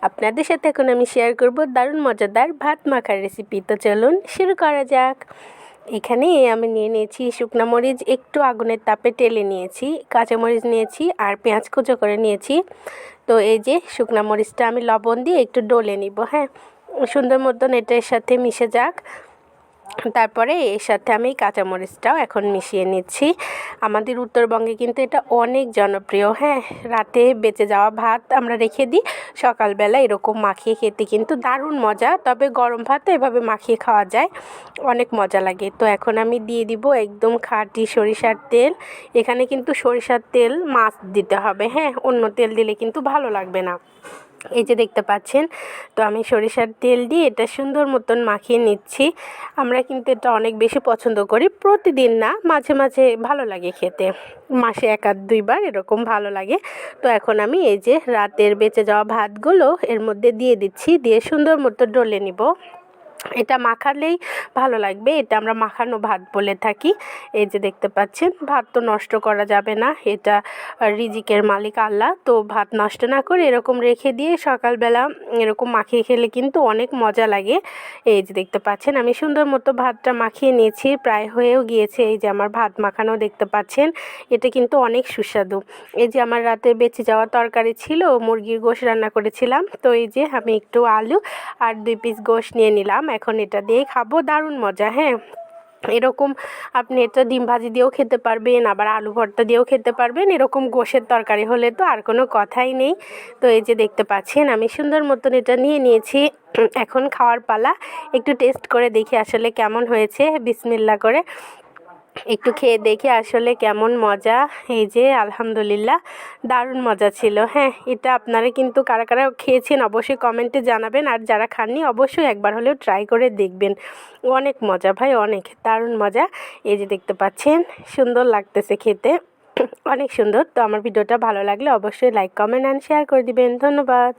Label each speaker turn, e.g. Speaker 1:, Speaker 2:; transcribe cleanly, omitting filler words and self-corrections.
Speaker 1: আপনাদের সাথে এখন আমি শেয়ার করব দারুণ মজাদার ভাত মাখার রেসিপি। তো চলুন শুরু করা যাক। এখানে আমি নিয়ে নিয়েছি শুকনো মরিচ, একটু আগুনের তাপে টেলে নিয়েছি, কাঁচামরিচ নিয়েছি আর পেঁয়াজ কুচো করে নিয়েছি। তো এই যে শুকনো মরিচটা আমি লবণ দিয়ে একটু ডলে নিব, হ্যাঁ, সুন্দর মতন এটার সাথে মিশে যাক। তারপরে এর সাথে আমি কাঁচামরিচটাও এখন মিশিয়ে নিচ্ছি। আমাদের উত্তরবঙ্গে কিন্তু এটা অনেক জনপ্রিয়, হ্যাঁ। রাতে বেঁচে যাওয়া ভাত আমরা রেখে দিই, সকালবেলা এরকম মাখিয়ে খেতে কিন্তু দারুণ মজা। তবে গরম ভাতে এভাবে মাখিয়ে খাওয়া যায়, অনেক মজা লাগে। তো এখন আমি দিয়ে দিব একদম খাঁটি সরিষার তেল। এখানে কিন্তু সরিষার তেল মাস্ট দিতে হবে, হ্যাঁ, অন্য তেল দিলে কিন্তু ভালো লাগবে না। এই যে দেখতে পাচ্ছেন, তো আমি সরিষার তেল দিয়ে এটা সুন্দর মতন মাখিয়ে নিচ্ছি। আমরা কিন্তু এটা অনেক বেশি পছন্দ করি, প্রতিদিন না, মাঝে মাঝে ভালো লাগে খেতে, মাসে 1-2 বার এরকম ভালো লাগে। তো এখন আমি এই যে রাতের বেঁচে যাওয়া ভাতগুলো এর মধ্যে দিয়ে দিচ্ছি, দিয়ে সুন্দর মতো ডলে নিব। এটা মাখালেই ভালো লাগবে, এটা আমরা মাখানো ভাত বলে থাকি। এই যে দেখতে পাচ্ছেন, ভাত তো নষ্ট করা যাবে না, এটা রিজিকের মালিক আল্লাহ। তো ভাত নষ্ট না করে এরকম রেখে দিয়ে সকালবেলা এরকম মাখিয়ে খেলে কিন্তু অনেক মজা লাগে। এই যে দেখতে পাচ্ছেন, আমি সুন্দর মতো ভাতটা মাখিয়ে নিয়েছি, প্রায় হয়েও গিয়েছে। এই যে আমার ভাত মাখানো দেখতে পাচ্ছেন, এটা কিন্তু অনেক সুস্বাদু। এই যে আমার রাতে বেঁচে যাওয়া তরকারি ছিল, মুরগির গোশ রান্না করেছিলাম। তো এই যে আমি একটু আলু আর 2 পিস গোশ নিয়ে নিলাম, এখন এটা দিয়ে খাবো, দারুণ মজা, হ্যাঁ। এরকম আপনি এটা ডিম ভাজি দিয়েও খেতে পারবেন, আবার আলু ভর্তা দিয়েও খেতে পারবেন। এরকম গোশের তরকারি হলে তো আর কোনো কথাই নেই। তো এই যে দেখতে পাচ্ছেন, আমি সুন্দর মতন এটা নিয়ে নিয়েছি। এখন খাওয়ার পালা, একটু টেস্ট করে দেখি আসলে কেমন হয়েছে। বিসমিল্লাহ করে একটু খেয়ে দেখি আসলে কেমন মজা। এই যে আলহামদুলিল্লাহ, দারুণ মজা ছিল, হ্যাঁ। এটা আপনারা কিন্তু কারা কারা খেয়েছেন অবশ্যই কমেন্টে জানাবেন, আর যারা খাননি অবশ্যই একবার হলেও ট্রাই করে দেখবেন। অনেক মজা ভাই, অনেক দারুণ মজা। এই যে দেখতে পাচ্ছেন, সুন্দর লাগতেছে খেতে, অনেক সুন্দর। তো আমার ভিডিওটা ভালো লাগলে অবশ্যই লাইক, কমেন্ট অ্যান্ড শেয়ার করে দিবেন। ধন্যবাদ।